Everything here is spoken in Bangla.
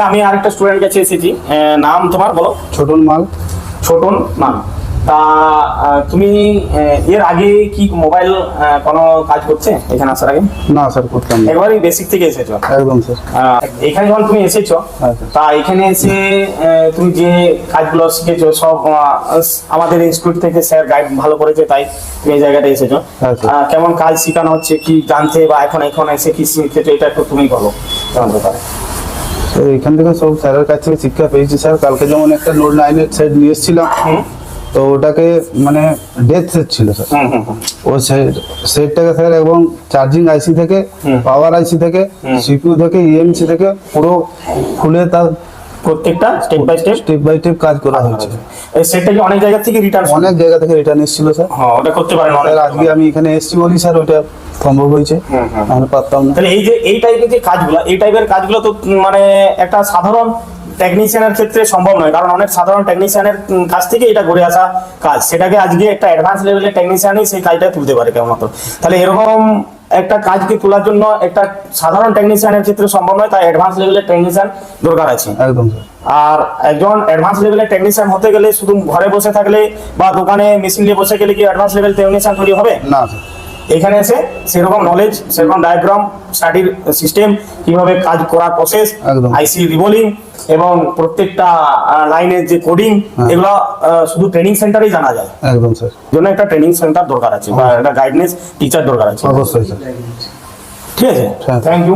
আচ্ছা আমি আরেকটা স্টুডেন্ট কাছে এসেছি, নাম তোমার বলো? ছোটন মাল। ছোটন মাল। তা তুমি এর আগে কি মোবাইল কোনো কাজ করছে এখানে আসার আগে? না স্যার, করতাম না। একবারই বেসিক থেকে এসেছো? একদম স্যার। এখানে যখন তুমি এসেছো, হ্যাঁ, স্যার। তা এখানে এসে তুমি যে কাজগুলো শিখেছো সব আমাদের ইনস্টিটিউট থেকে স্যার গাইড ভালো করেছে, তাই তুমি এই জায়গাটা এসেছো। হ্যাঁ, স্যার। কেমন কাজ শেখানো হচ্ছে, কি জানতে বা এখন এসে কি শিখেছো, এটা একটু তুমি বলো জানতে পারে। তো এখান থেকে সব স্যারের কাছ থেকে শিক্ষা পেয়েছি স্যার। কালকে যেমন একটা নোট 9-এর সেট নিয়ে এসেছিলাম, তো ওটাকে মানে ডেথ সেট ছিল স্যার। ও সেটটাকে স্যার এবং চার্জিং আইসি থেকে, পাওয়ার আইসি থেকে, সিপিইউ থেকে, ইএমসি থেকে পুরো খুলে তার প্রত্যেকটা স্টেপ বাই স্টেপ কাজ করা হয়েছে। এই সেটটা কি অনেক জায়গা থেকে রিটার্ন? অনেক জায়গা থেকে রিটার্ন এসেছিল স্যার। হ্যাঁ, ওটা করতে পারেন অনেক। স্যার আজকে আমি এখানে এসেছি বলি স্যার ওইটা সম্ভব হয়েছে, আমি পারতাম না। তাহলে এই যে এই টাইপের যে কাজগুলো, এই টাইপের কাজগুলো তো মানে একটা সাধারণ টেকনিশিয়ানের ক্ষেত্রে সম্ভব নয়, কারণ অনেক সাধারণ টেকনিশিয়ানের কাছ থেকে এটা ঘুরে আসা কাজ, সেটাকে আজকে একটা অ্যাডভান্স লেভেলের টেকনিশিয়ানই সেই কাজটা তুলতে পারে কেমন। তাহলে এরকম একটা কাজকে তোলার জন্য একটা সাধারণ টেকনিশিয়ানের ক্ষেত্রে সম্ভব নয়, তাই অ্যাডভান্স লেভেলের টেকনিশিয়ান দরকার আছে। একদম স্যার। আর একজন অ্যাডভান্স লেভেলের টেকনিশিয়ান হতে গেলে শুধু ঘরে বসে থাকলে বা দোকানে মেশিন নিয়ে বসে গেলে কি অ্যাডভান্স লেভেল টেকনিশিয়ান তৈরি হবে? না স্যার। এখানে এসে সেরকম নলেজ, সেরকম ডায়াগ্রাম, স্টাডির সিস্টেম, কিভাবে কাজ করার প্রসেস, আইসি রিবোলিং এবং প্রত্যেকটা লাইনের যে কোডিং, এগুলো শুধু ট্রেনিং সেন্টারেই জানা যায়। একদম স্যার। জন্য একটা ট্রেনিং সেন্টার দরকার আছে বা একটা গাইডনেস টিচার দরকার আছে। অবশ্যই স্যার। ঠিক আছে, থ্যাংক ইউ।